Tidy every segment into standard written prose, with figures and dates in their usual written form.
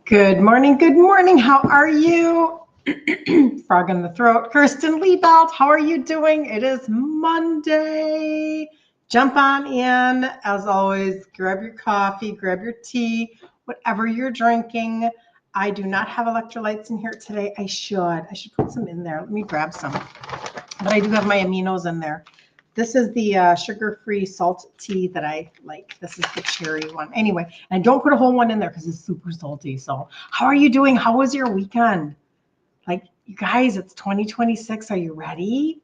Good morning. Good morning. How are you? Frog in the throat. Kirsten Liebelt, how are you doing? It is Monday. Jump on in. As always, grab your coffee, grab your tea, whatever you're drinking. I do not have electrolytes in here today. I should put some in there. Let me grab some. But I do have my aminos in there. This is the sugar-free salt tea that I like. This is the cherry one. Anyway, and don't put a whole one in there because it's super salty. So how are you doing? How was your weekend? Like, you guys, it's 2026. Are you ready?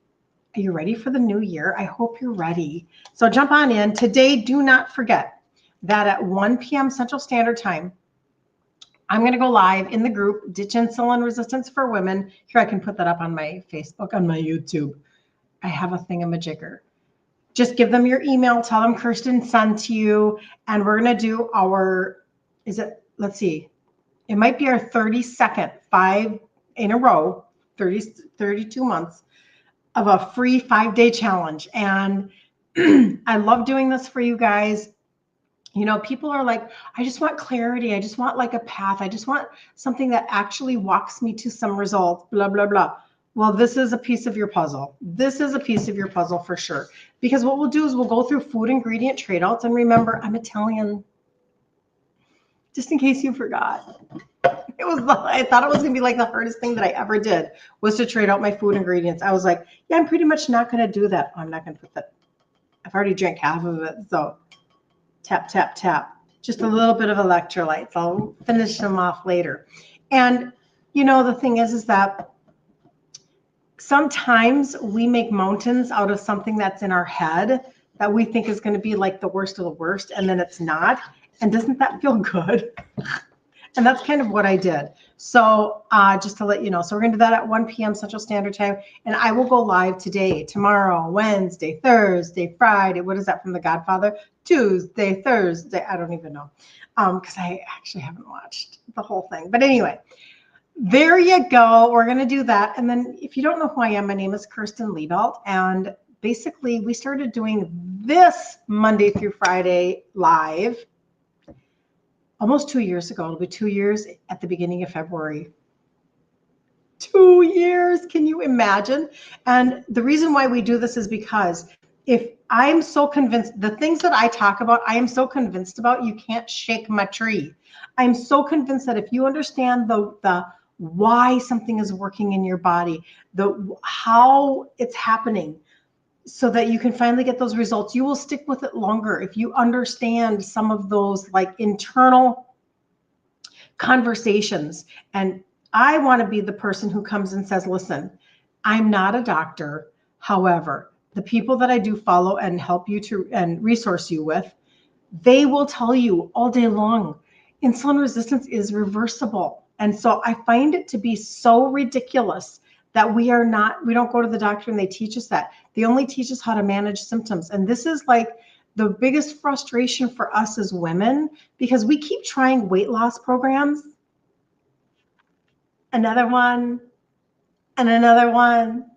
Are you ready for the new year? I hope you're ready. So jump on in. Today, do not forget that at 1 p.m. Central Standard Time, I'm going to go live in the group, Ditch Insulin Resistance for Women. Here, I can put that up on my Facebook, on my YouTube. I have a thingamajigger. Just give them your email, tell them Kirsten sent to you, and we're going to do our, let's see, it might be our 32nd, 5 in a row, 32 months of a free 5-day challenge. And I love doing this for you guys. You know, people are like, I just want clarity. I just want like a path. I just want something that actually walks me to some results, blah, blah, blah. Well, this is a piece of your puzzle. This is a piece of your puzzle for sure. Because what we'll do is we'll go through food ingredient trade outs. And remember, I'm Italian. Just in case you forgot. I thought it was going to be like the hardest thing that I ever did was to trade out my food ingredients. I was like, yeah, I'm pretty much not going to do that. I'm not going to put that. I've already drank half of it. So tap, tap, tap. Just a little bit of electrolytes. I'll finish them off later. And, you know, the thing is that sometimes we make mountains out of something that's in our head that we think is going to be like the worst of the worst, and then it's not. And doesn't that feel good? And that's kind of what I did. So just to let you know, so we're going to do that at 1 p.m. Central Standard Time. And I will go live today, tomorrow, Wednesday, Thursday, Friday. What is that from The Godfather? Tuesday, Thursday. I don't even know because I actually haven't watched the whole thing. But anyway, there you go. We're going to do that. And then if you don't know who I am, my name is Kirsten Liebelt. And basically, we started doing this Monday through Friday live almost 2 years ago. It'll be 2 years at the beginning of February. 2 years. Can you imagine? And the reason why we do this is because if I'm so convinced, the things that I talk about, I am so convinced about, you can't shake my tree. I'm so convinced that if you understand the why something is working in your body, how it's happening, so that you can finally get those results, you will stick with it longer if you understand some of those like internal conversations. And I want to be the person who comes and says, listen, I'm not a doctor. However, the people that I do follow and help you to and resource you with, they will tell you all day long, insulin resistance is reversible. And so I find it to be so ridiculous that we don't go to the doctor and they teach us that. They only teach us how to manage symptoms. And this is like the biggest frustration for us as women, because we keep trying weight loss programs. Another one, and another one,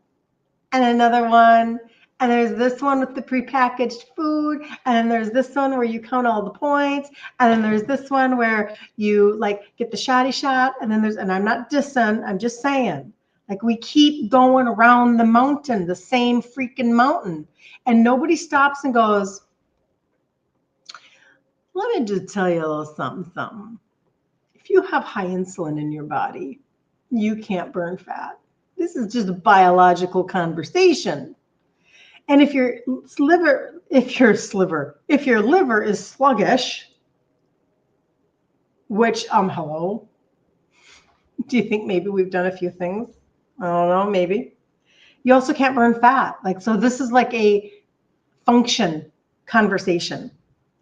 and another one. And there's this one with the prepackaged food. And then there's this one where you count all the points. And then there's this one where you like get the shotty shot. And then and I'm not dissing, I'm just saying. Like, we keep going around the mountain, the same freaking mountain. And nobody stops and goes, let me just tell you a little something. If you have high insulin in your body, you can't burn fat. This is just a biological conversation. And if your liver is sluggish, which, hello, do you think maybe we've done a few things? I don't know, maybe. You also can't burn fat. Like, so this is like a function conversation.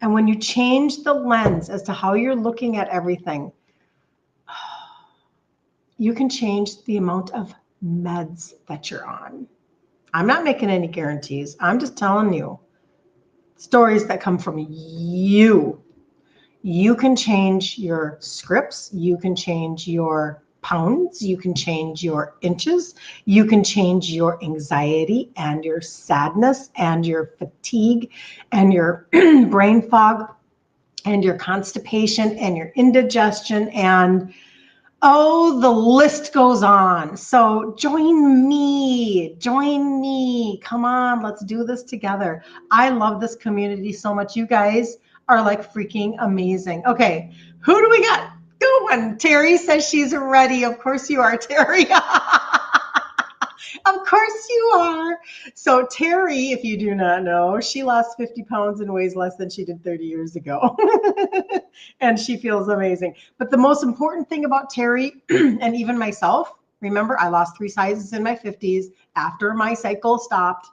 And when you change the lens as to how you're looking at everything, you can change the amount of meds that you're on. I'm not making any guarantees. I'm just telling you stories that come from you. You can change your scripts. You can change your pounds, you can change your inches, you can change your anxiety and your sadness and your fatigue and your brain fog and your constipation and your indigestion, and oh, the list goes on. So join me. Come on, let's do this together. I love this community so much. You guys are like freaking amazing. Okay, who do we got going? Terry says she's ready. Of course you are, Terry. Of course you are. So Terry, if you do not know, she lost 50 pounds and weighs less than she did 30 years ago. And she feels amazing. But the most important thing about Terry and even myself, remember, I lost 3 sizes in my 50s after my cycle stopped.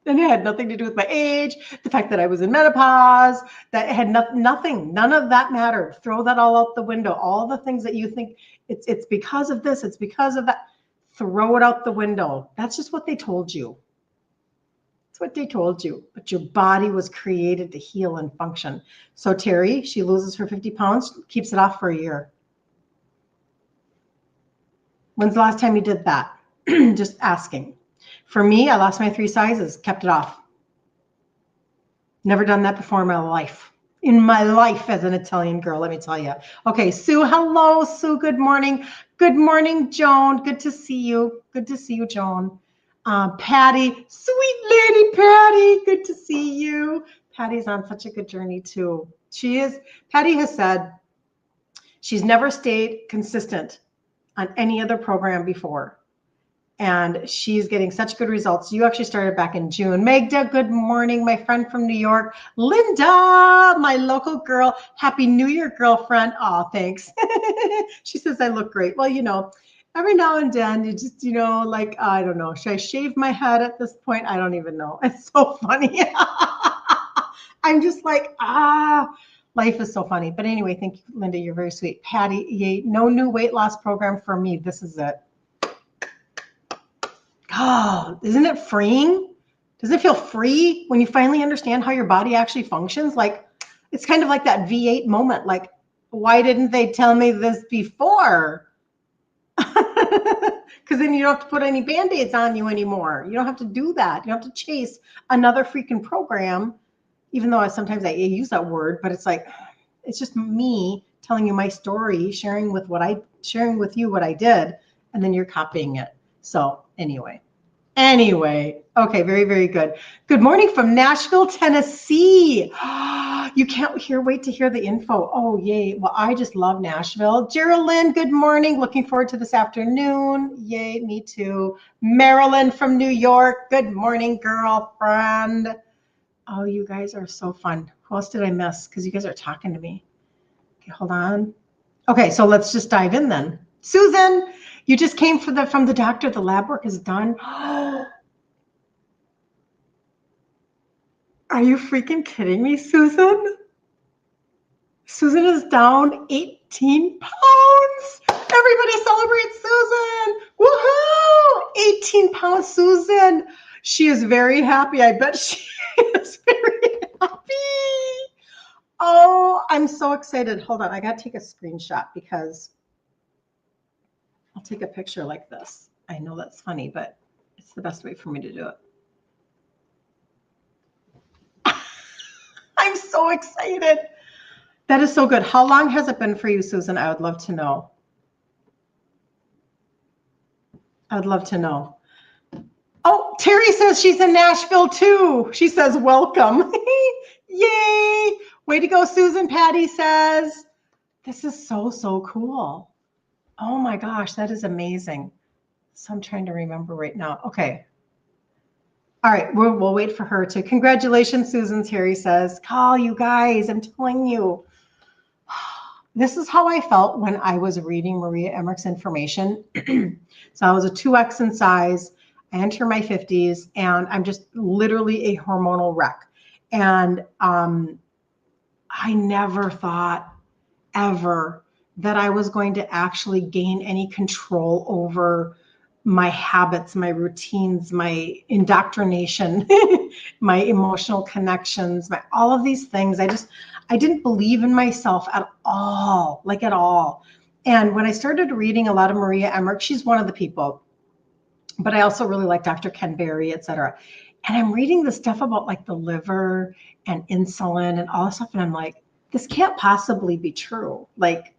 And it had nothing to do with my age, the fact that I was in menopause, that had nothing, none of that mattered. Throw that all out the window. All the things that you think it's because of this, it's because of that, throw it out the window. That's just what they told you. That's what they told you. But your body was created to heal and function. So Terry, she loses her 50 pounds, keeps it off for a year. When's the last time you did that? Just asking. For me, I lost my 3 sizes, kept it off. Never done that before in my life. In my life as an Italian girl, let me tell you. Okay, Sue, hello, Sue, good morning. Good morning, Joan. Good to see you. Good to see you, Joan. Patty, sweet lady Patty, good to see you. Patty's on such a good journey too. She is. Patty has said she's never stayed consistent on any other program before. And she's getting such good results. You actually started back in June. Magda, good morning, my friend from New York. Linda, my local girl. Happy New Year, girlfriend. Oh, thanks. She says I look great. Well, you know, every now and then you just, you know, like, I don't know. Should I shave my head at this point? I don't even know. It's so funny. I'm just like, life is so funny. But anyway, thank you, Linda. You're very sweet. Patty, yay, no new weight loss program for me. This is it. Oh, isn't it freeing? Doesn't it feel free when you finally understand how your body actually functions? Like, it's kind of like that V8 moment. Like, why didn't they tell me this before? Because then you don't have to put any Band-Aids on you anymore. You don't have to do that. You don't have to chase another freaking program, even though sometimes I use that word, but it's like, it's just me telling you my story, sharing with you what I did, and then you're copying it. So anyway, okay, very, very good. Good morning from Nashville, Tennessee. You can't wait to hear the info. Oh, yay. Well, I just love Nashville. Geraldine, good morning. Looking forward to this afternoon. Yay, me too. Marilyn from New York. Good morning, girlfriend. Oh, you guys are so fun. Who else did I miss? Because you guys are talking to me. Okay, hold on. Okay, so let's just dive in then. Susan, you just came from the doctor. The lab work is done. Are you freaking kidding me, Susan? Susan is down 18 pounds. Everybody celebrate Susan. Woohoo! 18 pounds, Susan. She is very happy. I bet she is very happy. Oh, I'm so excited. Hold on. I got to take a screenshot because I'll take a picture like this. I know that's funny, but it's the best way for me to do it. I'm so excited. That is so good. How long has it been for you, Susan? I would love to know. I would love to know. Oh, Terry says she's in Nashville too. She says, welcome. Yay. Way to go, Susan. Patty says, this is so, so cool. Oh my gosh, that is amazing. So I'm trying to remember right now. Okay. All right, we'll wait for her to. Congratulations, Susan, Terry says. Call you guys, I'm telling you. This is how I felt when I was reading Maria Emmerich's information. So I was a 2X in size. I enter my 50s, and I'm just literally a hormonal wreck. And I never thought ever that I was going to actually gain any control over my habits, my routines, my indoctrination, my emotional connections, all of these things. I didn't believe in myself at all, like at all. And when I started reading a lot of Maria Emmerich, she's one of the people, but I also really like Dr. Ken Berry, et cetera. And I'm reading this stuff about like the liver and insulin and all this stuff. And I'm like, this can't possibly be true. Like,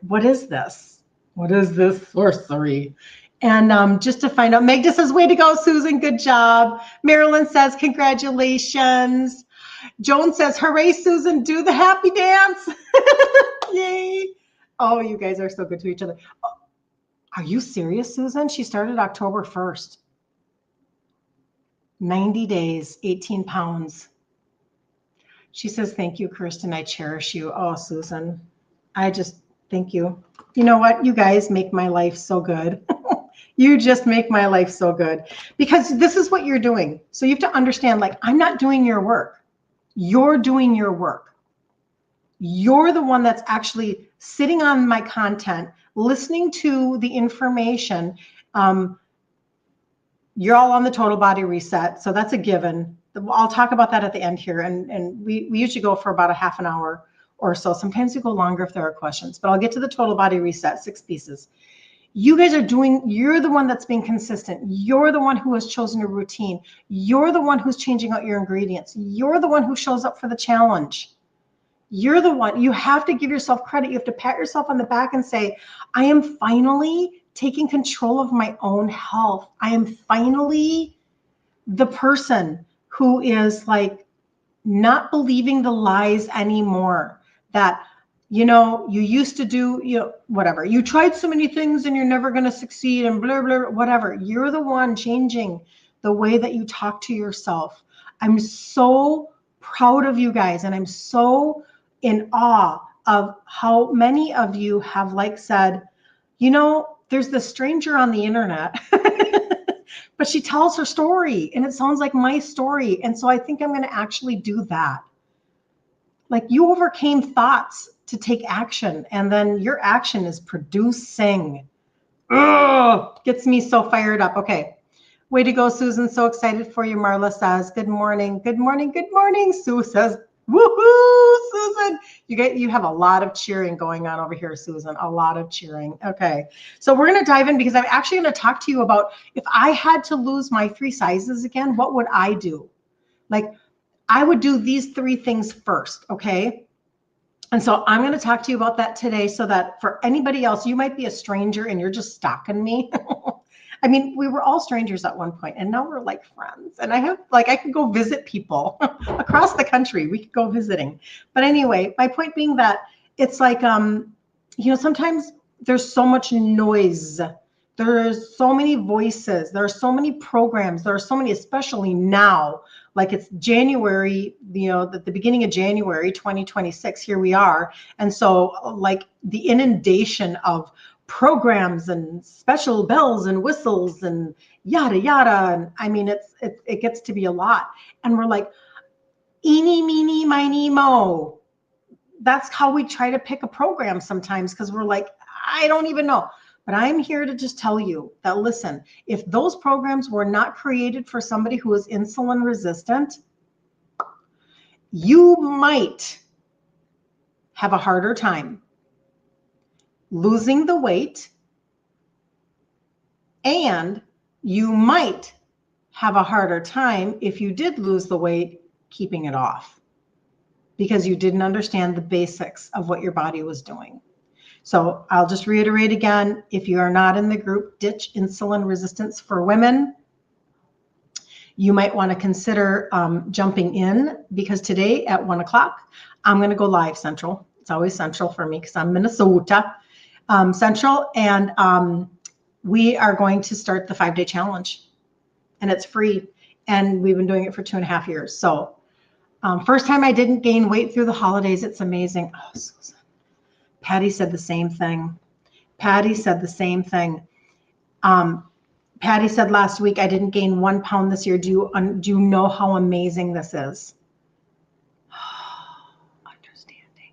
what is this? What is this sorcery? And just to find out, Magda says, way to go, Susan, good job. Marilyn says, congratulations. Joan says, hooray, Susan, do the happy dance. Yay. Oh, you guys are so good to each other. Oh, are you serious, Susan? She started October 1st. 90 days, 18 pounds. She says, thank you, Kirsten. I cherish you. Oh, Susan, I just thank you. You know what? You guys make my life so good. You just make my life so good because this is what you're doing. So you have to understand, like, I'm not doing your work. You're doing your work. You're the one that's actually sitting on my content, listening to the information. You're all on the total body reset. So that's a given. I'll talk about that at the end here. And we usually go for about a half an hour or so. Sometimes we go longer if there are questions, but I'll get to the total body reset, 6 pieces. You guys are you're the one that's being consistent. You're the one who has chosen a routine. You're the one who's changing out your ingredients. You're the one who shows up for the challenge. You're the one. You have to give yourself credit. You have to pat yourself on the back and say, I am finally taking control of my own health. I am finally the person who is like not believing the lies anymore that, you used to do, whatever. You tried so many things and you're never going to succeed and blah, blah, whatever. You're the one changing the way that you talk to yourself. I'm so proud of you guys. And I'm so in awe of how many of you have like said, there's this stranger on the internet, but she tells her story and it sounds like my story. And so I think I'm going to actually do that. Like you overcame thoughts to take action, and then your action is producing. Ugh, gets me so fired up. Okay. Way to go, Susan. So excited for you. Marla says, good morning. Good morning. Good morning. Sue says, woohoo, Susan. You have a lot of cheering going on over here, Susan. A lot of cheering. Okay. So we're going to dive in because I'm actually going to talk to you about if I had to lose my 3 sizes again, what would I do? Like I would do these 3 things first. Okay. And so I'm going to talk to you about that today so that for anybody else, you might be a stranger and you're just stalking me. I mean, we were all strangers at one point and now we're like friends. And I could go visit people across the country. We could go visiting. But anyway, my point being that it's like, sometimes there's so much noise. There's so many voices. There are so many programs. There are so many, especially now, like it's January, the beginning of January, 2026, here we are. And so like the inundation of programs and special bells and whistles and yada, yada. And I mean, it gets to be a lot. And we're like, eeny, meeny, miny, mo. That's how we try to pick a program sometimes because we're like, I don't even know. But I'm here to just tell you that, listen, if those programs were not created for somebody who is insulin resistant, you might have a harder time losing the weight, and you might have a harder time if you did lose the weight keeping it off because you didn't understand the basics of what your body was doing. So I'll just reiterate again, if you are not in the group Ditch Insulin Resistance for Women, you might want to consider jumping in because today at 1 o'clock, I'm going to go live Central. It's always Central for me because I'm Minnesota Central. And we are going to start the 5-day challenge and it's free. And we've been doing it for 2.5 years. So first time I didn't gain weight through the holidays. It's amazing. Oh, Susan. Patty said the same thing. Patty said the same thing. Patty said last week, I didn't gain 1 pound this year. Do you know how amazing this is? Understanding.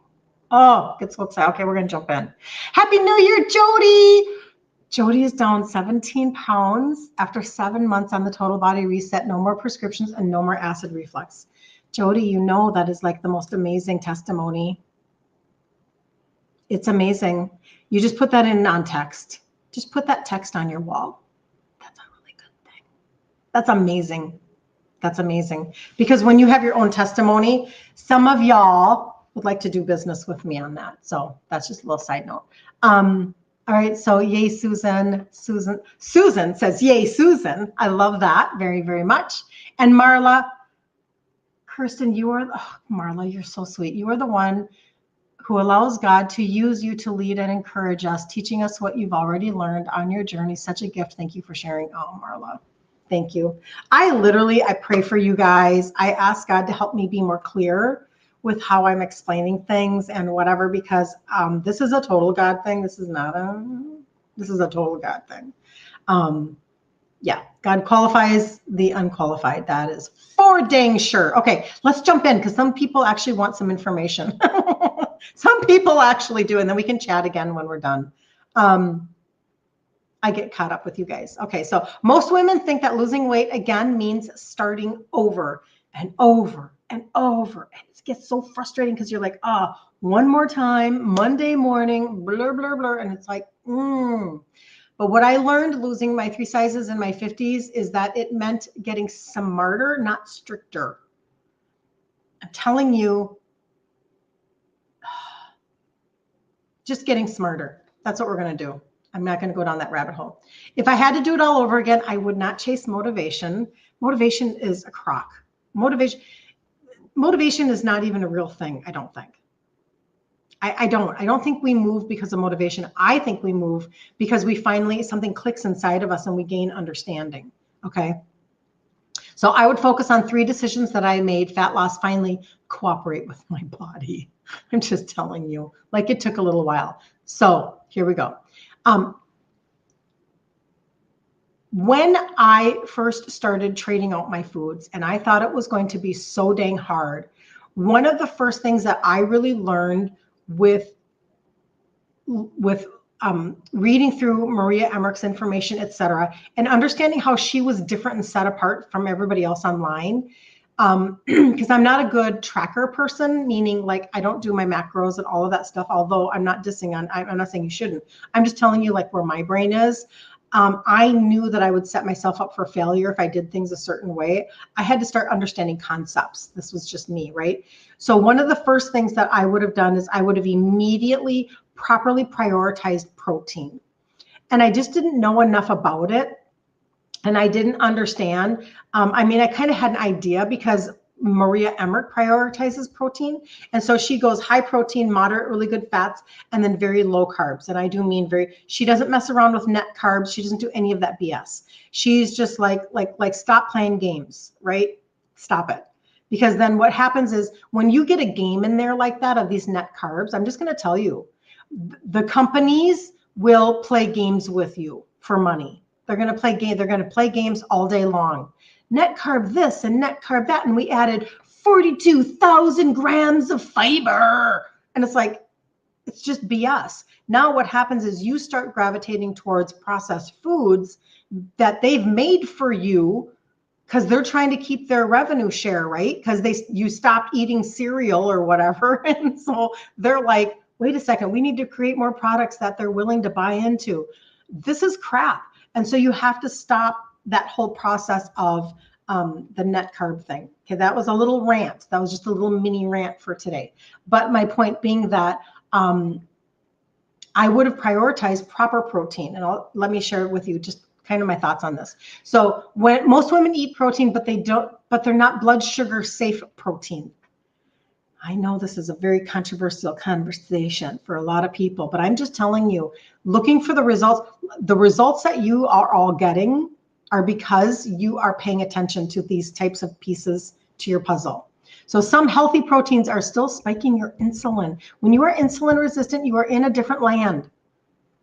Oh, get so excited. Okay, we're going to jump in. Happy New Year, Jody. Jody is down 17 pounds after 7 months on the total body reset. No more prescriptions and no more acid reflux. Jody, that is like the most amazing testimony. It's amazing. You just put that in on text. Just put that text on your wall. That's a really good thing. That's amazing. That's amazing. Because when you have your own testimony, some of y'all would like to do business with me on that. So that's just a little side note. All right. So yay, Susan. Susan says, yay, Susan. I love that very, very much. And Marla, Kirsten, Marla, you're so sweet. You are the one who allows God to use you to lead and encourage us, teaching us what you've already learned on your journey. Such a gift. Thank you for sharing. Oh, Marla. Thank you. I pray for you guys. I ask God to help me be more clear with how I'm explaining things and whatever, because this is a total God thing. This is a total God thing. Yeah, God qualifies the unqualified. That is for dang sure. Okay, let's jump in because some people actually want some information. Some people actually do, and then we can chat again when we're done. I get caught up with you guys. Okay, so most women think that losing weight again means starting over and over and over. And it gets so frustrating because you're like, one more time, Monday morning, blur, blur, blur. And it's like, But what I learned losing my 3 sizes in my 50s is that it meant getting smarter, not stricter. I'm telling you, just getting smarter. That's what we're going to do. I'm not going to go down that rabbit hole. If I had to do it all over again, I would not chase motivation. Motivation is a crock. Motivation is not even a real thing, I don't think. I don't think we move because of motivation. I think we move because we finally, something clicks inside of us and we gain understanding, okay? So I would focus on 3 decisions that I made. Fat loss, finally cooperate with my body. I'm just telling you, like it took a little while. So here we go. When I first started trading out my foods and I thought it was going to be so dang hard, one of the first things that I really learned with reading through Maria Emmerich's information, etc., and understanding how she was different and set apart from everybody else online, because I'm not a good tracker person, meaning like I don't do my macros and all of that stuff, although I'm not dissing on, I'm not saying you shouldn't. I'm just telling you like where my brain is. I knew that I would set myself up for failure if I did things a certain way. I had to start understanding concepts. This was just me, right? So one of the first things that I would have done is I would have immediately properly prioritized protein. And I just didn't know enough about it. And I didn't understand. I mean, I kind of had an idea because Maria Emmerich prioritizes protein. And so she goes high protein, moderate, really good fats, and then very low carbs. And I do mean she doesn't mess around with net carbs. She doesn't do any of that BS. She's just like stop playing games, right? Stop it. Because then what happens is when you get a game in there like that of these net carbs, I'm just going to tell you, the companies will play games with you for money. They're going to play games all day long. Net carb this and net carb that, and we added 42,000 grams of fiber. And it's like, it's just BS. Now what happens is you start gravitating towards processed foods that they've made for you because they're trying to keep their revenue share, right? Because you stopped eating cereal or whatever. And so they're like, wait a second, we need to create more products that they're willing to buy into. This is crap. And so you have to stop that whole process of the net carb thing. Okay, that was a little rant. That was just a little mini rant for today. But my point being that I would have prioritized proper protein. And let me share with you just kind of my thoughts on this. So when most women eat protein, but they're not blood sugar safe protein. I know this is a very controversial conversation for a lot of people, but I'm just telling you, looking for the results that you are all getting are because you are paying attention to these types of pieces to your puzzle. So some healthy proteins are still spiking your insulin. When you are insulin resistant, you are in a different land.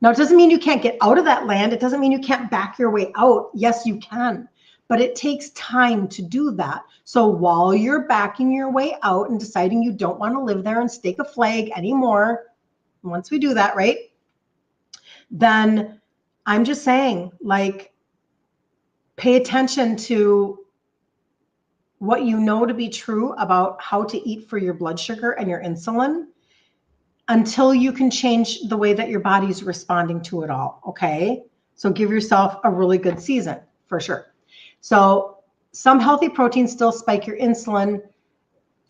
Now, it doesn't mean you can't get out of that land. It doesn't mean you can't back your way out. Yes, you can. But it takes time to do that. So while you're backing your way out and deciding you don't want to live there and stake a flag anymore, once we do that, right? Then I'm just saying, like, pay attention to what you know to be true about how to eat for your blood sugar and your insulin until you can change the way that your body's responding to it all, okay? So give yourself a really good season, for sure. So some healthy proteins still spike your insulin.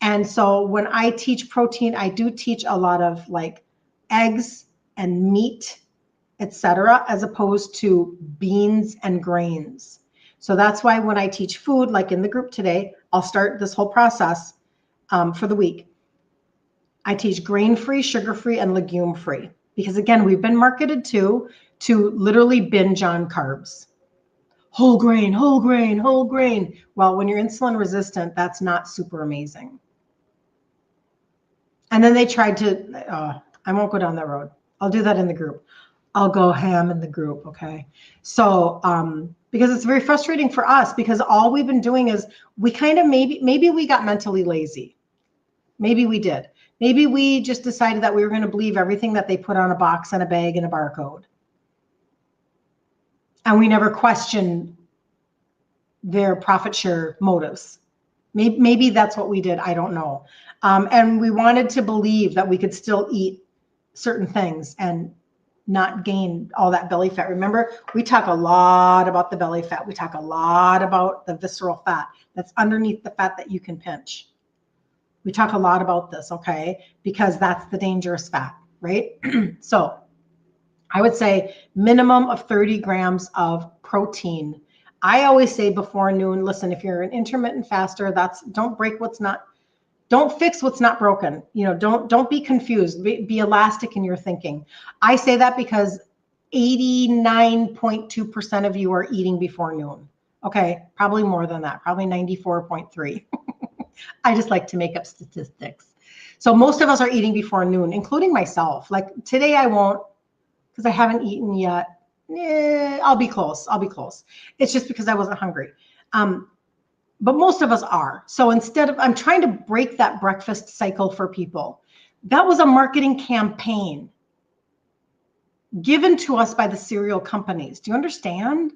And so when I teach protein, I do teach a lot of like eggs and meat, etc., as opposed to beans and grains. So that's why when I teach food, like in the group today, I'll start this whole process for the week. I teach grain-free, sugar-free, and legume-free. Because again, we've been marketed to literally binge on carbs. Whole grain, whole grain, whole grain. Well, when you're insulin resistant, that's not super amazing. And then they tried to, I won't go down that road. I'll do that in the group. I'll go ham in the group, okay? So, because it's very frustrating for us, because all we've been doing is we kind of maybe we got mentally lazy. Maybe we did. Maybe we just decided that we were going to believe everything that they put on a box and a bag and a barcode. And we never questioned their profit share motives. Maybe that's what we did. I don't know. And we wanted to believe that we could still eat certain things and not gain all that belly fat. Remember, we talk a lot about the belly fat. We talk a lot about the visceral fat that's underneath the fat that you can pinch. We talk a lot about this, okay? Because that's the dangerous fat, right? So I would say minimum of 30 grams of protein. I always say before noon, listen, if you're an intermittent faster, don't fix what's not broken. You know, don't be confused. Be elastic in your thinking. I say that because 89.2% of you are eating before noon. Okay, probably more than that, probably 94.3. I just like to make up statistics. So most of us are eating before noon, including myself. Like today I won't, because I haven't eaten yet. I'll be close. It's just because I wasn't hungry. But most of us are. So I'm trying to break that breakfast cycle for people. That was a marketing campaign given to us by the cereal companies. Do you understand?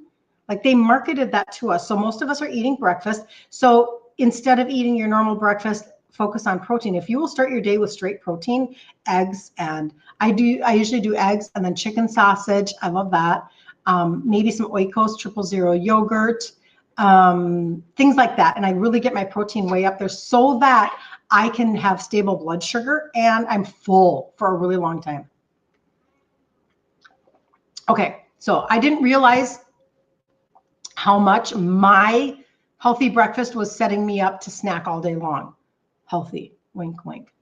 Like they marketed that to us. So most of us are eating breakfast. So instead of eating your normal breakfast, focus on protein. If you will start your day with straight protein, eggs, and I usually do eggs and then chicken sausage. I love that. Maybe some Oikos 000 yogurt, things like that. And I really get my protein way up there so that I can have stable blood sugar and I'm full for a really long time. Okay, so I didn't realize how much my healthy breakfast was setting me up to snack all day long. Healthy, wink, wink.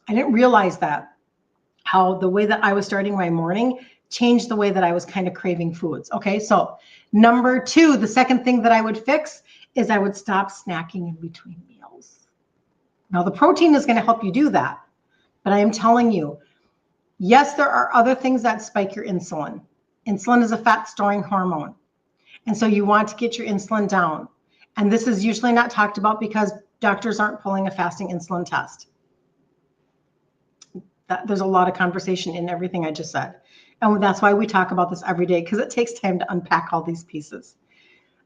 I didn't realize that, how the way that I was starting my morning changed the way that I was kind of craving foods. Okay, so number 2, the second thing that I would fix is I would stop snacking in between meals. Now the protein is going to help you do that, but I am telling you, yes, there are other things that spike your insulin. Insulin is a fat storing hormone. And so you want to get your insulin down. And this is usually not talked about because doctors aren't pulling a fasting insulin test. There's a lot of conversation in everything I just said. And that's why we talk about this every day, because it takes time to unpack all these pieces.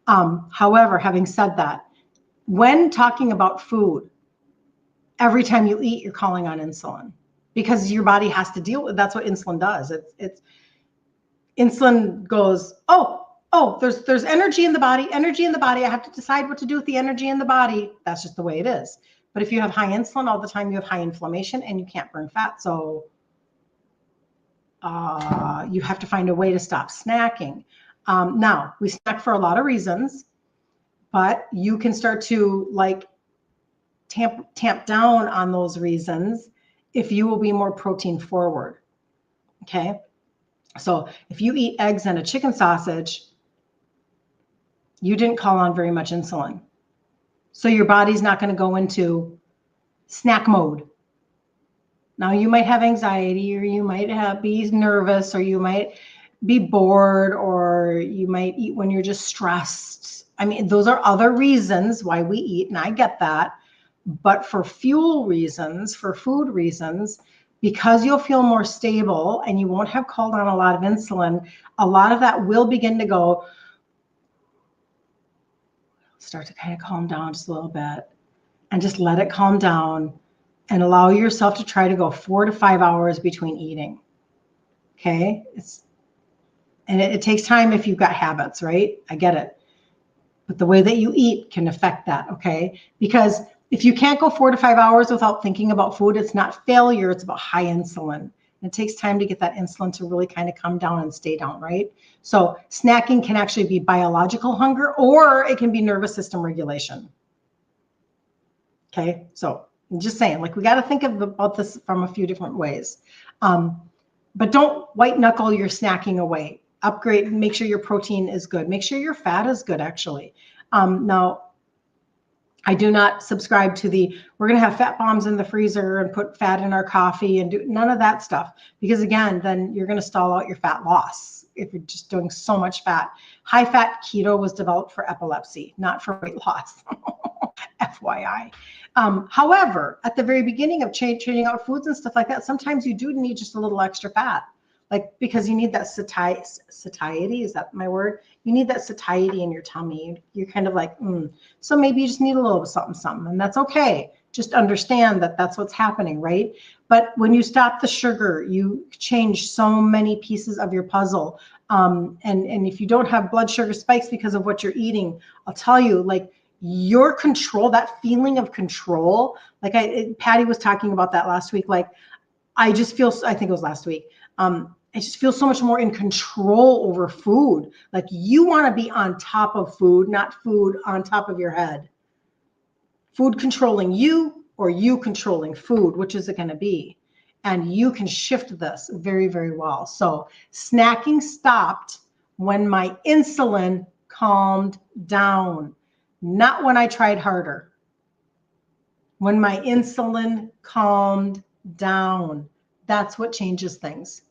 However, having said that, when talking about food, every time you eat, you're calling on insulin because your body has to deal with, that's what insulin does. It's insulin goes, oh, there's energy in the body. I have to decide what to do with the energy in the body. That's just the way it is. But if you have high insulin all the time, you have high inflammation and you can't burn fat. So you have to find a way to stop snacking. Now, we snack for a lot of reasons, but you can start to like tamp down on those reasons if you will be more protein forward. Okay. So if you eat eggs and a chicken sausage, you didn't call on very much insulin. So your body's not going to go into snack mode. Now you might have anxiety, or you might be nervous, or you might be bored, or you might eat when you're just stressed. I mean, those are other reasons why we eat, and I get that. But for fuel reasons, for food reasons, because you'll feel more stable and you won't have called on a lot of insulin, a lot of that will begin to go, start to kind of calm down just a little bit, and just let it calm down and allow yourself to try to go 4 to 5 hours between eating. Okay. It takes time if you've got habits, right? I get it. But the way that you eat can affect that, okay? Because if you can't go 4 to 5 hours without thinking about food, it's not failure, it's about high insulin. It takes time to get that insulin to really kind of come down and stay down, right? So snacking can actually be biological hunger, or it can be nervous system regulation. Okay, so I'm just saying, like, we got to think about this from a few different ways. But don't white knuckle your snacking away. Upgrade, make sure your protein is good. Make sure your fat is good, actually. Now, I do not subscribe to we're going to have fat bombs in the freezer and put fat in our coffee and do none of that stuff. Because again, then you're going to stall out your fat loss if you're just doing so much fat. High fat keto was developed for epilepsy, not for weight loss. FYI. However, at the very beginning of changing out foods and stuff like that, sometimes you do need just a little extra fat. Like, because you need that satiety, is that my word? You need that satiety in your tummy. You're kind of like, So maybe you just need a little something, and that's okay. Just understand that that's what's happening, right? But when you stop the sugar, you change so many pieces of your puzzle. And if you don't have blood sugar spikes because of what you're eating, I'll tell you, like, your control, that feeling of control, like Patty was talking about that last week. Like, I just feel, I think it was last week. I just feel so much more in control over food. Like, you want to be on top of food, not food on top of your head. Food controlling you, or you controlling food, which is it going to be? And you can shift this very, very well. So snacking stopped when my insulin calmed down, not when I tried harder. When my insulin calmed down, that's what changes things.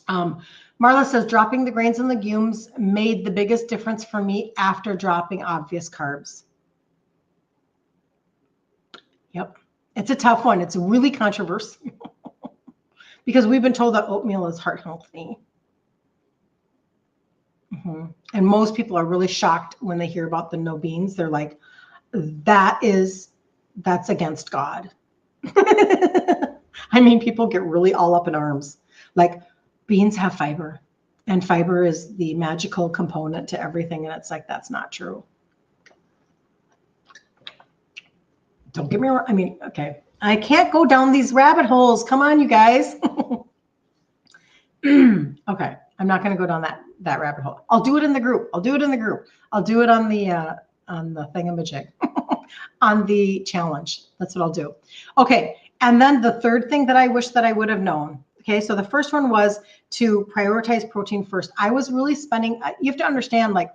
Marla says, dropping the grains and legumes made the biggest difference for me after dropping obvious carbs. Yep. It's a tough one. It's really controversial because we've been told that oatmeal is heart healthy. And most people are really shocked when they hear about the no beans. They're like, that's against God. I mean, people get really all up in arms. Like, beans have fiber, and fiber is the magical component to everything. And it's like, that's not true. Don't get me wrong. I mean, okay, I can't go down these rabbit holes. Come on, you guys. Okay, I'm not going to go down that rabbit hole. I'll do it in the group. I'll do it on the thingamajig, on the challenge. That's what I'll do. Okay, and then the third thing that I wish that I would have known. Okay, so the first one was to prioritize protein first. I was really spending, you have to understand, like,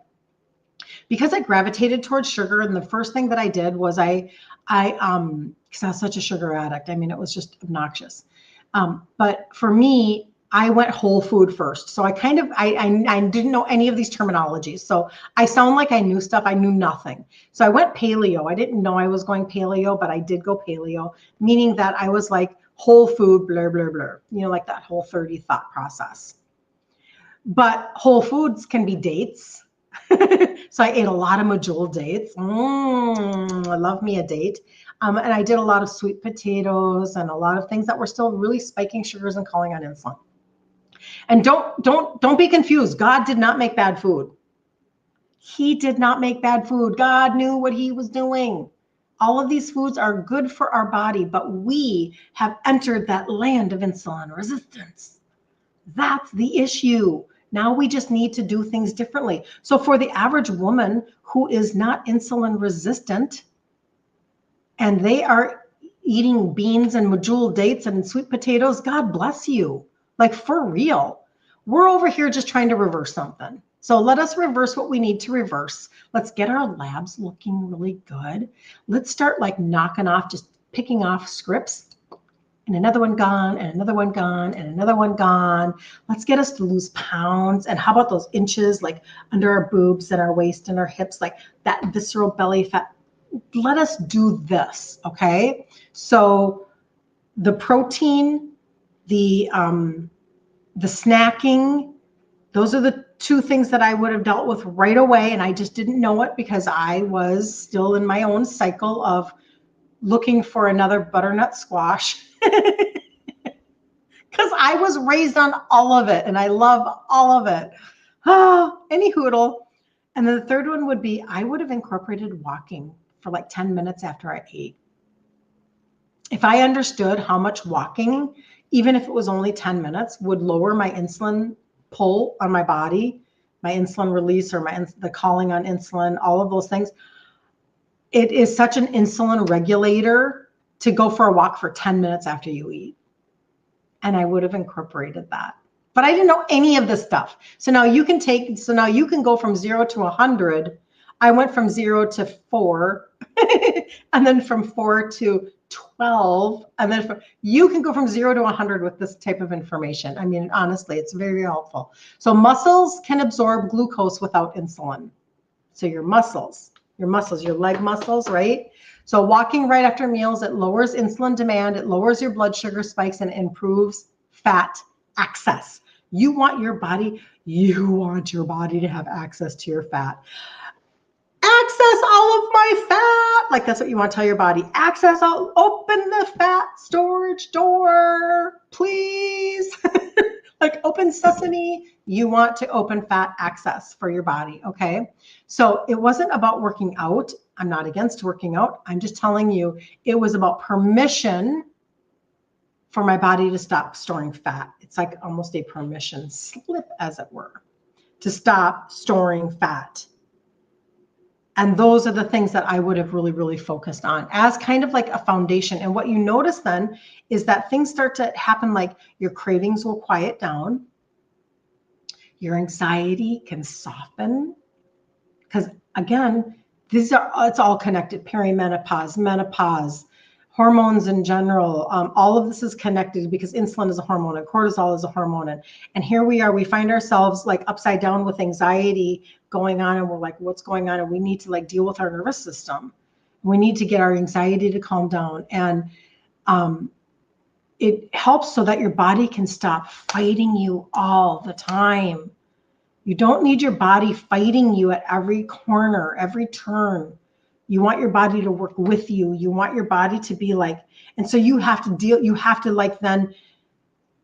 because I gravitated towards sugar, and the first thing that I did was because I was such a sugar addict. I mean, it was just obnoxious. But for me, I went whole food first. So I didn't know any of these terminologies. So I sound like I knew stuff. I knew nothing. So I went paleo. I didn't know I was going paleo, but I did go paleo, meaning that I was like whole food, blur, blur, blur, like that whole 30 thought process. But whole foods can be dates. So I ate a lot of medjool dates. I love me a date. And I did a lot of sweet potatoes and a lot of things that were still really spiking sugars and calling on insulin. And don't be confused. God did not make bad food. He did not make bad food. God knew what he was doing. All of these foods are good for our body, but we have entered that land of insulin resistance. That's the issue. Now we just need to do things differently. So for the average woman who is not insulin resistant, and they are eating beans and medjool dates and sweet potatoes, God bless you. Like, for real. We're over here just trying to reverse something. So let us reverse what we need to reverse. Let's get our labs looking really good. Let's start like knocking off, just picking off scripts, and another one gone, and another one gone, and another one gone. Let's get us to lose pounds. And how about those inches, like under our boobs and our waist and our hips, like that visceral belly fat. Let us do this, okay? So the protein, the snacking, those are the two things that I would have dealt with right away. And I just didn't know it because I was still in my own cycle of looking for another butternut squash. Because I was raised on all of it and I love all of it. Any hoodle. And then the third one would be, I would have incorporated walking for like 10 minutes after I ate. If I understood how much walking, even if it was only 10 minutes, would lower my insulin pull on my body, my insulin release, or the calling on insulin, all of those things. It is such an insulin regulator to go for a walk for 10 minutes after you eat. And I would have incorporated that. But I didn't know any of this stuff. So now you can go from 0 to 100. I went from 0 to 4, and then from 4 to 12, and then you can go from 0 to 100 with this type of information. I mean, honestly, it's very helpful. So muscles can absorb glucose without insulin. So your leg muscles, right? So walking right after meals, it lowers insulin demand, it lowers your blood sugar spikes, and improves fat access. You want your body to have access to your fat. Access all of my fat. Like, that's what you want to tell your body. Open the fat storage door, please. Like, open sesame. You want to open fat access for your body, okay? So it wasn't about working out. I'm not against working out. I'm just telling you, it was about permission for my body to stop storing fat. It's like almost a permission slip, as it were, to stop storing fat. And those are the things that I would have really, really focused on as kind of like a foundation. And what you notice then is that things start to happen, like your cravings will quiet down. Your anxiety can soften. Because again, it's all connected. Perimenopause, menopause, hormones in general. All of this is connected because insulin is a hormone and cortisol is a hormone. And here we are, we find ourselves like upside down with anxiety going on, and we're like, what's going on? And we need to like deal with our nervous system. We need to get our anxiety to calm down. And it helps so that your body can stop fighting you all the time. You don't need your body fighting you at every corner, every turn. You want your body to work with you. You want your body to be like, and so you have to like, then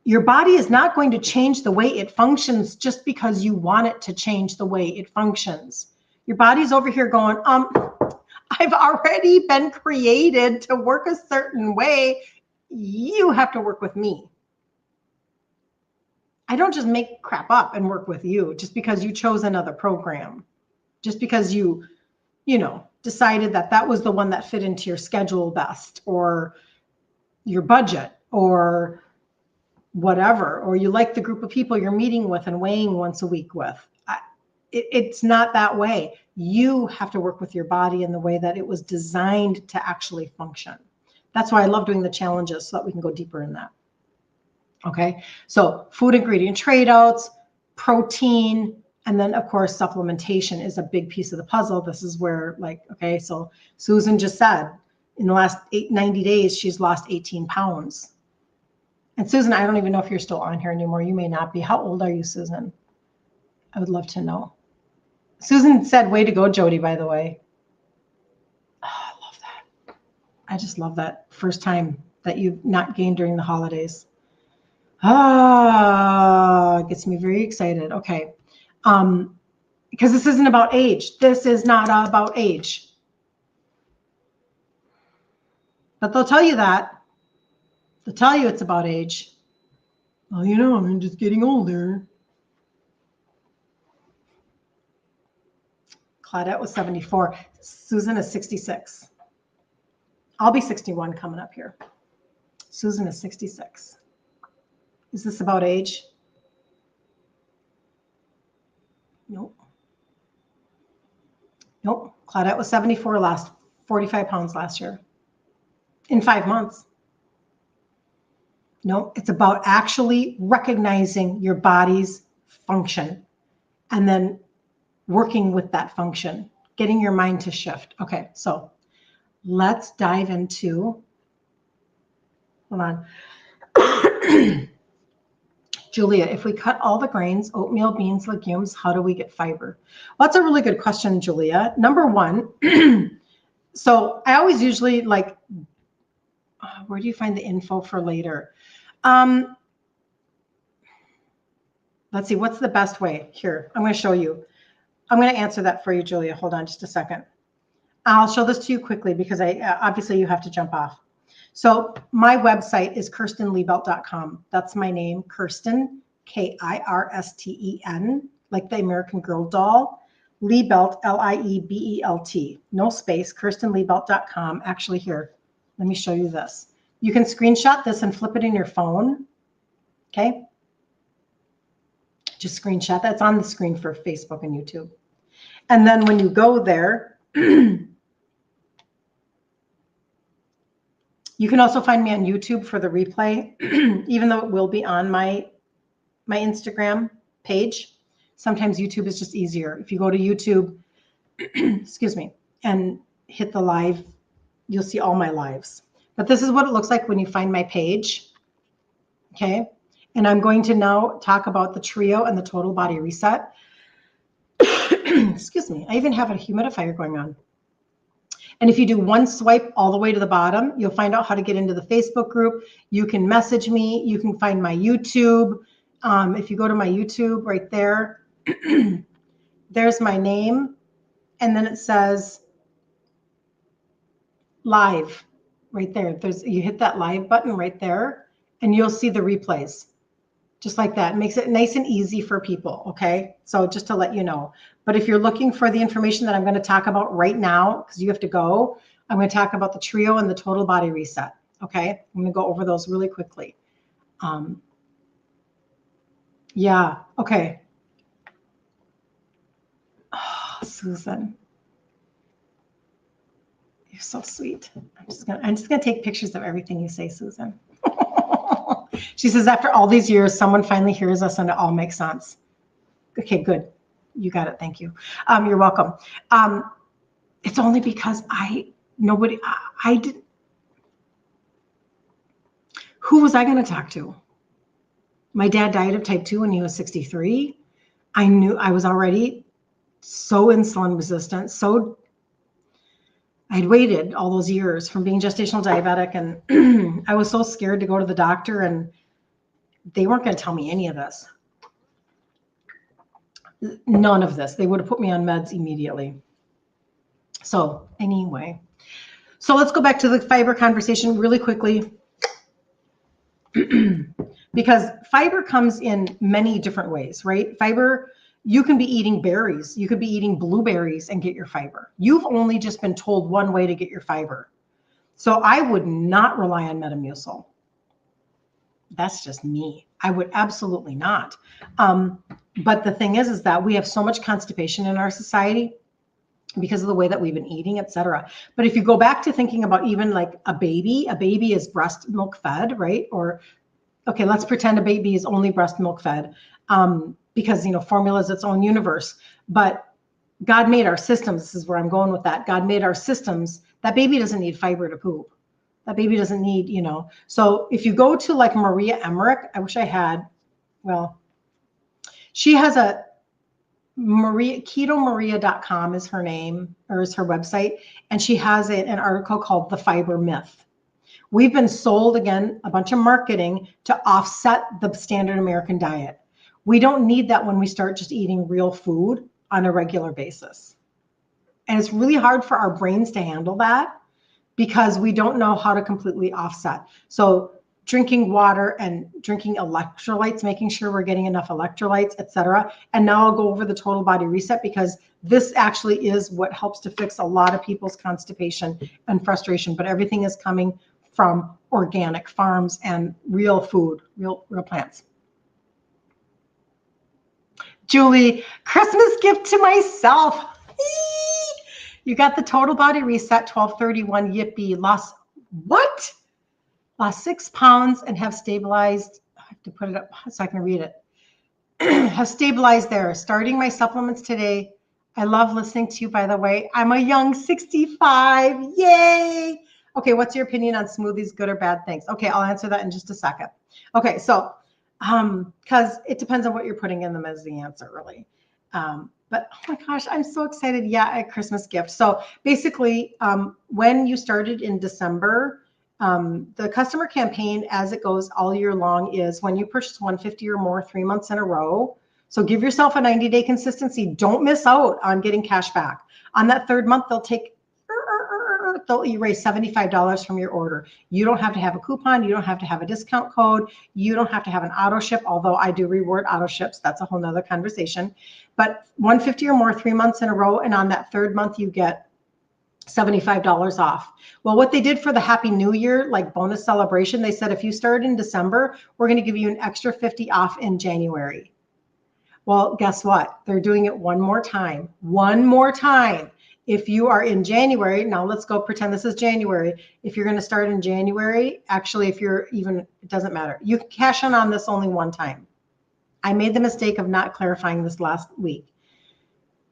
your body is not going to change the way it functions just because you want it to change the way it functions. Your body's over here going, I've already been created to work a certain way. You have to work with me. I don't just make crap up and work with you just because you chose another program, just because you decided that was the one that fit into your schedule best, or your budget, or whatever, or you like the group of people you're meeting with and weighing once a week with. It's not that way. You have to work with your body in the way that it was designed to actually function. That's why I love doing the challenges, so that we can go deeper in that. Okay, so food ingredient trade outs, protein, and then of course supplementation is a big piece of the puzzle. This is where, like, okay, so Susan just said in the last 90 days, she's lost 18 pounds. And Susan, I don't even know if you're still on here anymore. You may not be. How old are you, Susan? I would love to know. Susan said, way to go, Jody, by the way. Oh, I love that. I just love that first time that you've not gained during the holidays. It gets me very excited. Okay. Because this isn't about age. This is not about age. But they'll tell you that. They'll tell you it's about age. Well, I'm just getting older. Claudette was 74. Susan is 66. I'll be 61 coming up here. Susan is 66. Is this about age? Nope. Nope. Claudette was 74, lost 45 pounds last year in 5 months. No, it's about actually recognizing your body's function and then working with that function, getting your mind to shift. Okay, so let's dive into, hold on. Julia, if we cut all the grains, oatmeal, beans, legumes, how do we get fiber? Well, that's a really good question, Julia. Number one, so I always usually like, where do you find the info for later? Let's see, what's the best way? Here, I'm going to show you. I'm going to answer that for you, Julia. Hold on just a second. I'll show this to you quickly because obviously you have to jump off. So my website is kirstenliebelt.com. That's my name, Kirsten, Kirsten, like the American Girl doll. Liebelt, Liebelt, no space, kirstenliebelt.com. Actually, here, let me show you this. You can screenshot this and flip it in your phone. Okay. Just screenshot that's on the screen for Facebook and YouTube. And then when you go there, you can also find me on YouTube for the replay, even though it will be on my Instagram page. Sometimes YouTube is just easier. If you go to YouTube, excuse me, and hit the live, you'll see all my lives. But this is what it looks like when you find my page. Okay. And I'm going to now talk about the trio and the total body reset. Excuse me. I even have a humidifier going on. And if you do one swipe all the way to the bottom, you'll find out how to get into the Facebook group. You can message me. You can find my YouTube. If you go to my YouTube right there, there's my name. And then it says live right there. You hit that live button right there and you'll see the replays. Just like that. It makes it nice and easy for people, okay? So just to let you know. But if you're looking for the information that I'm going to talk about right now, because you have to go, I'm going to talk about the trio and the total body reset, okay? I'm going to go over those really quickly. Yeah, okay. Oh, Susan. You're so sweet. I'm just gonna take pictures of everything you say, Susan. She says, after all these years, someone finally hears us and it all makes sense. Okay, good. You got it. Thank you. You're welcome. It's only because I didn't. Who was I going to talk to? My dad died of type 2 when he was 63. I knew I was already so insulin resistant. So I'd waited all those years from being gestational diabetic, and I was so scared to go to the doctor, and they weren't going to tell me any of this. None of this. They would have put me on meds immediately. So anyway, so let's go back to the fiber conversation really quickly. Because fiber comes in many different ways, right? Fiber, you can be eating berries. You could be eating blueberries and get your fiber. You've only just been told one way to get your fiber. So I would not rely on Metamucil. That's just me. I would absolutely not. But the thing is that we have so much constipation in our society because of the way that we've been eating, et cetera. But if you go back to thinking about even like a baby is breast milk fed, right? Or, okay, let's pretend a baby is only breast milk fed because, formula is its own universe. But God made our systems. This is where I'm going with that. God made our systems. That baby doesn't need fiber to poop. That baby doesn't need, So if you go to like Maria Emmerich, I wish I had, well, she has a ketomaria.com is her name, or is her website. And she has an article called The Fiber Myth. We've been sold, again, a bunch of marketing to offset the standard American diet. We don't need that when we start just eating real food on a regular basis. And it's really hard for our brains to handle that because we don't know how to completely offset. So drinking water and drinking electrolytes, making sure we're getting enough electrolytes, et cetera. And now I'll go over the total body reset because this actually is what helps to fix a lot of people's constipation and frustration. But everything is coming from organic farms and real food, real plants. Julie, Christmas gift to myself. You got the total body reset, 1231, yippee. Lost 6 pounds and have stabilized. I have to put it up so I can read it. Have stabilized there. Starting my supplements today. I love listening to you, by the way. I'm a young 65. Yay. Okay, what's your opinion on smoothies, good or bad? Thanks. Okay, I'll answer that in just a second. Okay, so because it depends on what you're putting in them as the answer, really. But oh my gosh, I'm so excited. Yeah, a Christmas gift. So basically, when you started in December, the customer campaign, as it goes all year long, is when you purchase 150 or more 3 months in a row. So give yourself a 90-day consistency. Don't miss out on getting cash back. On that third month, they'll erase $75 from your order. You don't have to have a coupon. You don't have to have a discount code. You don't have to have an auto ship, although I do reward auto ships. That's a whole nother conversation. But $150 or more 3 months in a row, and on that third month, you get $75 off. Well, what they did for the Happy New Year, like bonus celebration, they said, if you start in December, we're going to give you an extra 50 off in January. Well, guess what? They're doing it one more time. One more time. If you are in January, now let's go pretend this is January. If you're going to start in January, actually, if you're even, it doesn't matter. You can cash in on this only one time. I made the mistake of not clarifying this last week.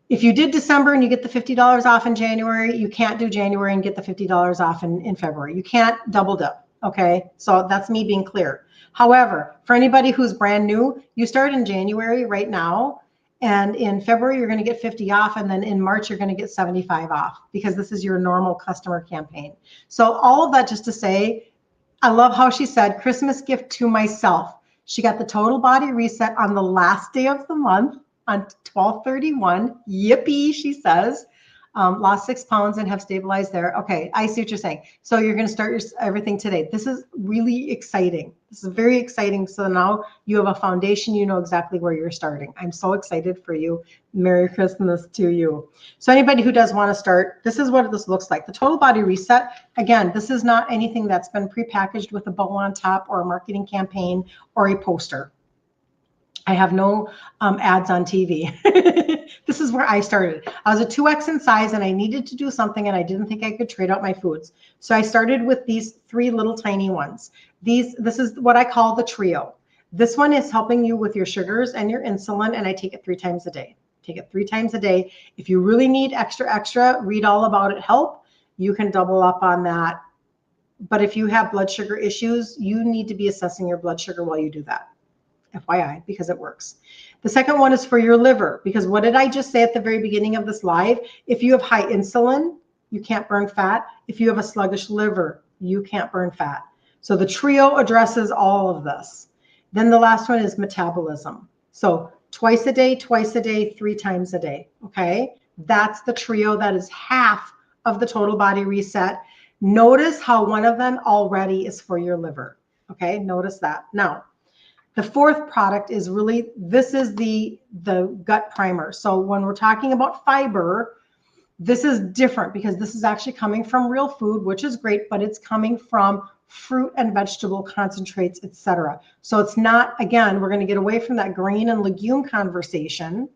If you did December and you get the $50 off in January, you can't do January and get the $50 off in February. You can't double dip. Okay, so that's me being clear. However, for anybody who's brand new, you start in January right now, and in February, you're going to get 50 off, and then in March, you're going to get 75 off because this is your normal customer campaign. So all of that just to say, I love how she said, Christmas gift to myself. She got the total body reset on the last day of the month on 12/31. Yippee, she says. Lost 6 pounds and have stabilized there. Okay, I see what you're saying. So you're going to start everything today. This is really exciting. This is very exciting. So now you have a foundation. You know exactly where you're starting. I'm so excited for you. Merry Christmas to you. So anybody who does want to start, this is what this looks like. The total body reset. Again, this is not anything that's been prepackaged with a bow on top or a marketing campaign or a poster. I have no ads on TV. This is where I started. I was a 2X in size and I needed to do something and I didn't think I could trade out my foods. So I started with these 3 little tiny ones. This is what I call the trio. This one is helping you with your sugars and your insulin, and I take it 3 times a day. Take it 3 times a day. If you really need extra, read all about it, help. You can double up on that. But if you have blood sugar issues, you need to be assessing your blood sugar while you do that. FYI, because it works. The second one is for your liver, because what did I just say at the very beginning of this live? If you have high insulin, you can't burn fat. If you have a sluggish liver, you can't burn fat. So the trio addresses all of this. Then the last one is metabolism. So twice a day, 3 times a day. Okay, that's the trio. That is half of the total body reset. Notice how one of them already is for your liver. Okay, notice that. Now, the fourth product is really, this is the gut primer. So when we're talking about fiber, this is different because this is actually coming from real food, which is great, but it's coming from fruit and vegetable concentrates, etc. So it's not, again, we're going to get away from that grain and legume conversation,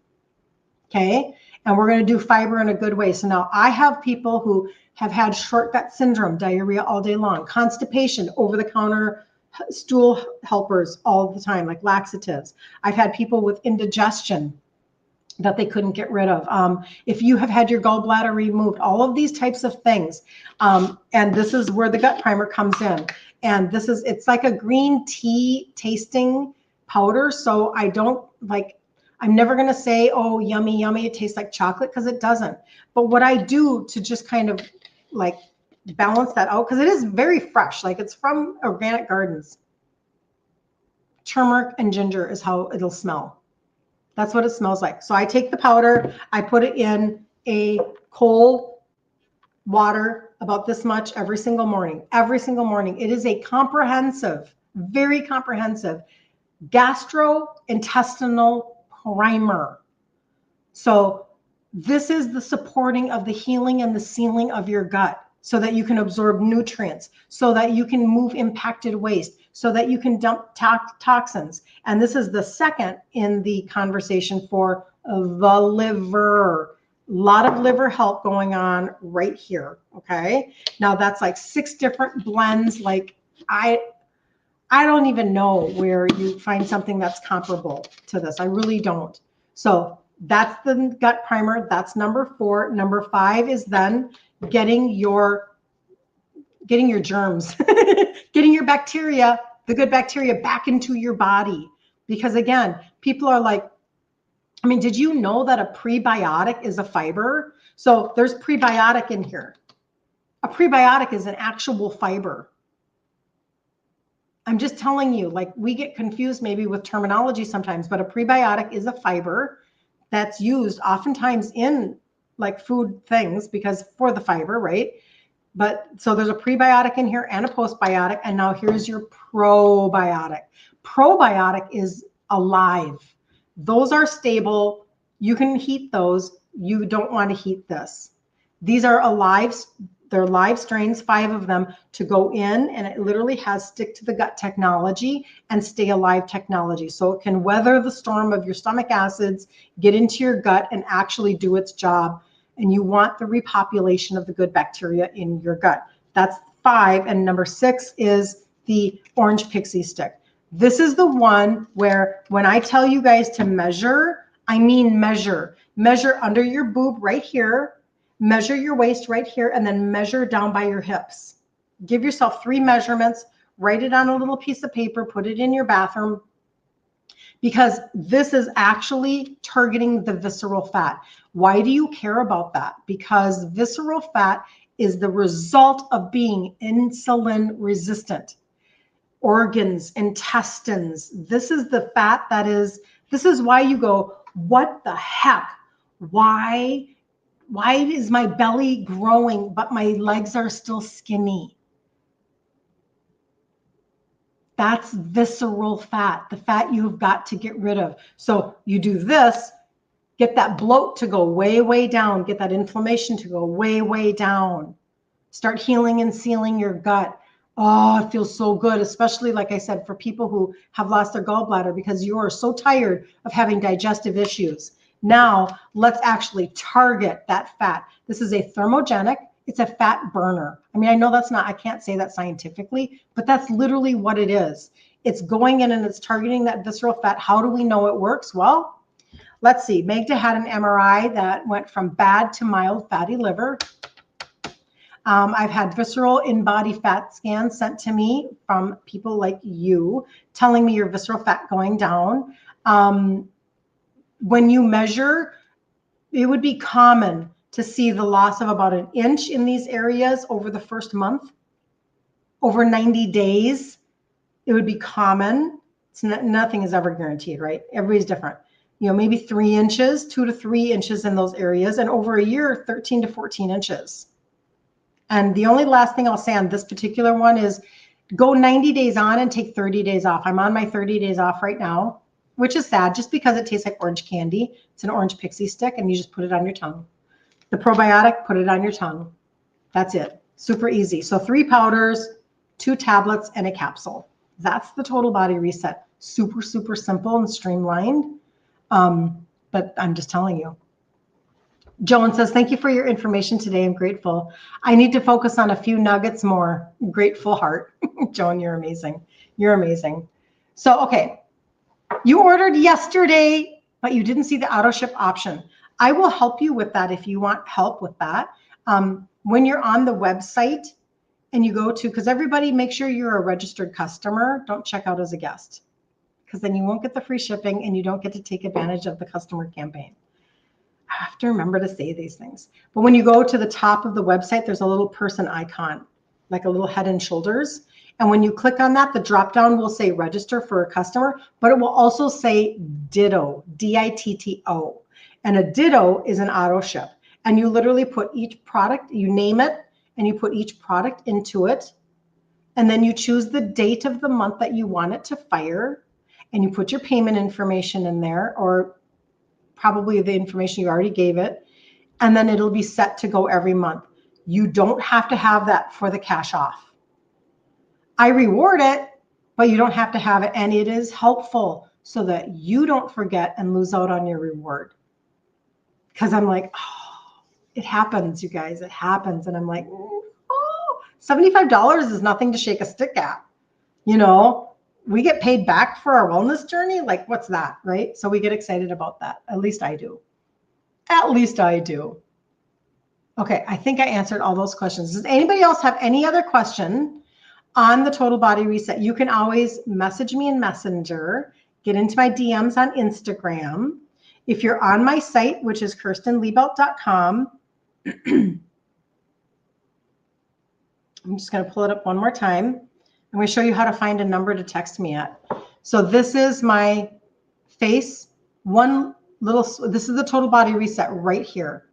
okay? And we're going to do fiber in a good way. So now I have people who have had short gut syndrome, diarrhea all day long, constipation, over-the-counter stool helpers all the time, like laxatives. I've had people with indigestion that they couldn't get rid of. If you have had your gallbladder removed, all of these types of things. And this is where the gut primer comes in. And this is, it's like a green tea tasting powder. So I don't like, I'm never going to say, oh, yummy, yummy, it tastes like chocolate, because it doesn't. But what I do to just kind of like balance that out, because it is very fresh, like it's from organic gardens. Turmeric and ginger is how it'll smell. That's what it smells like. So I take the powder, I put it in a cold water, about this much, every single morning. Every single morning. It is a comprehensive, very comprehensive gastrointestinal primer. So this is the supporting of the healing and the sealing of your gut, so that you can absorb nutrients, so that you can move impacted waste, so that you can dump toxins. And this is the second in the conversation for the liver. A lot of liver health going on right here, okay? Now that's like 6 different blends. Like I don't even know where you find something that's comparable to this. I really don't. So that's the gut primer. That's number 4. Number 5 is then getting your germs, getting your bacteria, the good bacteria, back into your body. Because again, people are like, I mean, did you know that a prebiotic is a fiber? So there's prebiotic in here. A prebiotic is an actual fiber. I'm just telling you, like we get confused maybe with terminology sometimes, but a prebiotic is a fiber that's used oftentimes in like food things because for the fiber, right? But so there's a prebiotic in here and a postbiotic. And now here's your probiotic. Probiotic is alive. Those are stable. You can heat those. You don't want to heat this. These are alive. They're live strains, 5 of them, to go in, and it literally has stick to the gut technology and stay alive technology. So it can weather the storm of your stomach acids, get into your gut, and actually do its job. And you want the repopulation of the good bacteria in your gut. That's 5. And number 6 is the orange pixie stick. This is the one where when I tell you guys to measure, I mean measure. Measure under your boob right here. Measure your waist right here, and then measure down by your hips. Give yourself 3 measurements, write it on a little piece of paper, put it in your bathroom, because this is actually targeting the visceral fat. Why do you care about that? Because visceral fat is the result of being insulin resistant. Organs, intestines, this is the fat that is, this is why you go, what the heck? Why is my belly growing, but my legs are still skinny? That's visceral fat, the fat you've got to get rid of. So you do this, get that bloat to go way, way down, get that inflammation to go way, way down. Start healing and sealing your gut. Oh, it feels so good, especially, like I said, for people who have lost their gallbladder because you are so tired of having digestive issues. Now, let's actually target that fat. This is a thermogenic. It's a fat burner. I mean, I know that's not, I can't say that scientifically, but that's literally what it is. It's going in and it's targeting that visceral fat. How do we know it works? Well, let's see. Magda had an MRI that went from bad to mild fatty liver. I've had visceral in-body fat scans sent to me from people like you telling me your visceral fat going down. When you measure, it would be common to see the loss of about 1 inch in these areas over the first month. Over 90 days, it would be common. It's not, nothing is ever guaranteed, right? Everybody's different. You know, maybe 3 inches, 2 to 3 inches in those areas, and over a year, 13 to 14 inches. And the only last thing I'll say on this particular one is go 90 days on and take 30 days off. I'm on my 30 days off right now, which is sad just because it tastes like orange candy. It's an orange pixie stick and you just put it on your tongue. The probiotic, put it on your tongue. That's it. Super easy. So 3 powders, 2 tablets, and a capsule. That's the total body reset. Super, super simple and streamlined. But I'm just telling you. Joan says, thank you for your information today. I'm grateful. I need to focus on a few nuggets more. Grateful heart. Joan, you're amazing. You're amazing. So, okay. You ordered yesterday, but you didn't see the auto ship option. I will help you with that if you want help with that. When you're on the website and you go to, because everybody, make sure you're a registered customer. Don't check out as a guest, because then you won't get the free shipping and you don't get to take advantage of the customer campaign. I have to remember to say these things. But when you go to the top of the website, there's a little person icon, like a little head and shoulders. And when you click on that, the drop down will say register for a customer, but it will also say ditto, D-I-T-T-O. And a ditto is an auto ship. And you literally put each product, you name it, and you put each product into it. And then you choose the date of the month that you want it to fire. And you put your payment information in there, or probably the information you already gave it. And then it'll be set to go every month. You don't have to have that for the cash off. I reward it, but you don't have to have it. And it is helpful so that you don't forget and lose out on your reward. Because I'm like, oh, it happens, you guys, it happens. And I'm like, oh, $75 is nothing to shake a stick at. You know, we get paid back for our wellness journey. Like, what's that, right? So we get excited about that. At least I do. At least I do. Okay, I think I answered all those questions. Does anybody else have any other question on the total body reset? You can always message me in Messenger, get into my DMs on Instagram. If you're on my site, which is kirstenliebelt.com, I'm just going to pull it up one more time. I'm going to show you how to find a number to text me at. So this is my face. This is the total body reset right here.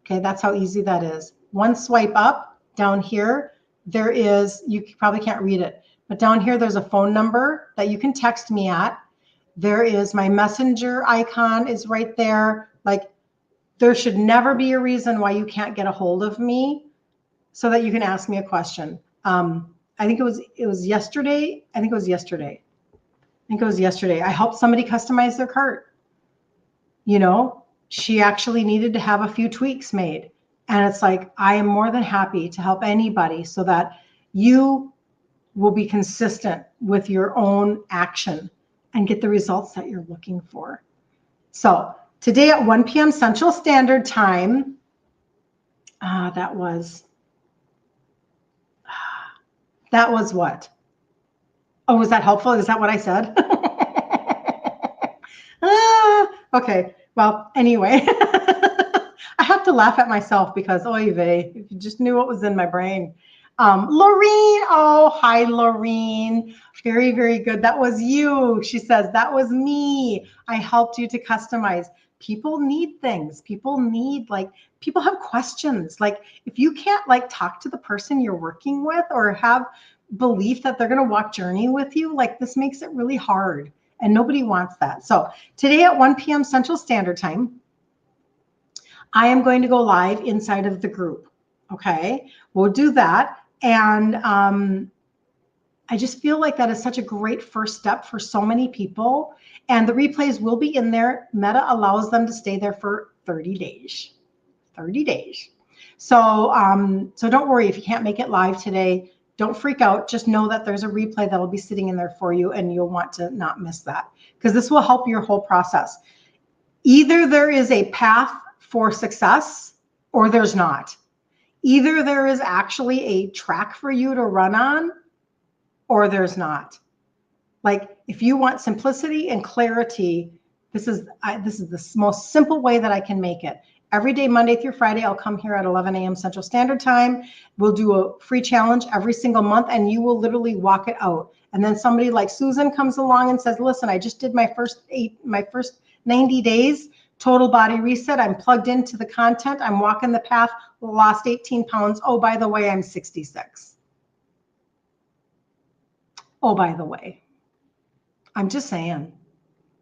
Okay, that's how easy that is. One swipe up down here, there is, you probably can't read it, but down here there's a phone number that you can text me at. There is my messenger icon is right there. Like, there should never be a reason why you can't get a hold of me so that you can ask me a question. I think it was yesterday. I think it was yesterday. I helped somebody customize their cart. You know, she actually needed to have a few tweaks made. And it's like, I am more than happy to help anybody so that you will be consistent with your own action and get the results that you're looking for. So today at 1 p.m. Central Standard Time, that was what? Oh, was that helpful? Is that what I said? Okay. Well, anyway, I have to laugh at myself because, oy vey, if you just knew what was in my brain. Lorene, oh, hi, Lorene. Very, very good. That was you. She says, that was me. I helped you to customize. People need things. People have questions. Like, if you can't talk to the person you're working with or have belief that they're going to walk journey with you, this makes it really hard. And nobody wants that. So today at 1 p.m. Central Standard Time, I am going to go live inside of the group. Okay, we'll do that. And I just feel like that is such a great first step for so many people. And the replays will be in there. Meta allows them to stay there for 30 days. 30 days. So, so don't worry if you can't make it live today. Don't freak out. Just know that there's a replay that will be sitting in there for you, and you'll want to not miss that because this will help your whole process. Either there is a path for success or there's not. Either there is actually a track for you to run on or there's not. Like, if you want simplicity and clarity, this is the most simple way that I can make it. Every day, Monday through Friday, I'll come here at 11 a.m. Central Standard Time. We'll do a free challenge every single month, and you will literally walk it out. And then somebody like Susan comes along and says, listen, I just did my first 90 days, total body reset. I'm plugged into the content. I'm walking the path, lost 18 pounds. Oh, by the way, I'm 66. Oh, by the way, I'm just saying,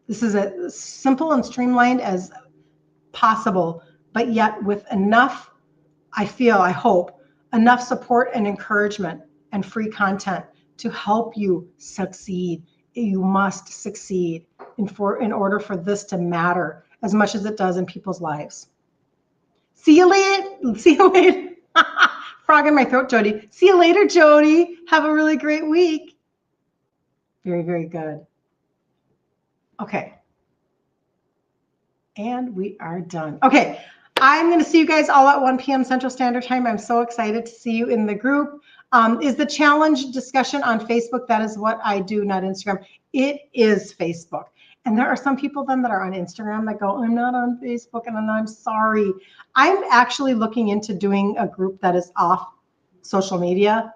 this is as simple and streamlined as possible, but yet with enough, I hope, enough support and encouragement and free content to help you succeed. You must succeed in order for this to matter as much as it does in people's lives. See you later. See you later. Frog in my throat, Jody. See you later, Jody. Have a really great week. Very, very good. Okay. And we are done. Okay. I'm going to see you guys all at 1 p.m. Central Standard Time. I'm so excited to see you in the group. Is the challenge discussion on Facebook? That is what I do, not Instagram. It is Facebook. And there are some people then that are on Instagram that go, I'm not on Facebook, and I'm sorry. I'm actually looking into doing a group that is off social media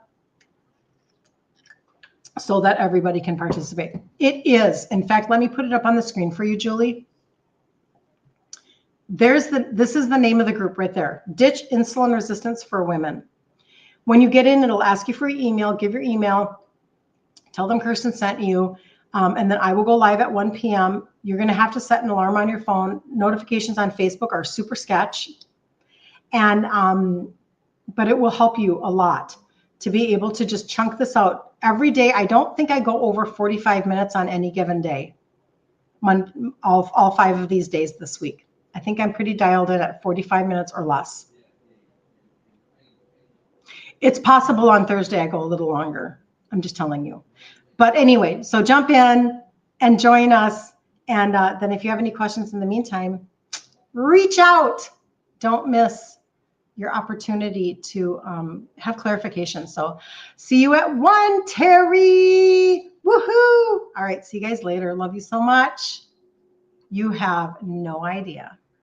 so that everybody can participate. It is. In fact, let me put it up on the screen for you, Julie. This is the name of the group right there. Ditch Insulin Resistance for Women. When you get in, it'll ask you for your email. Give your email. Tell them Kirsten sent you. And then I will go live at 1 p.m. You're going to have to set an alarm on your phone. Notifications on Facebook are super sketch. And but it will help you a lot to be able to just chunk this out every day. I don't think I go over 45 minutes on any given day. All 5 of these days this week. I think I'm pretty dialed in at 45 minutes or less. It's possible on Thursday I go a little longer. I'm just telling you. But anyway, so jump in and join us. And then if you have any questions in the meantime, reach out. Don't miss your opportunity to have clarification. So see you at 1, Terry. Woohoo. All right, see you guys later. Love you so much. You have no idea.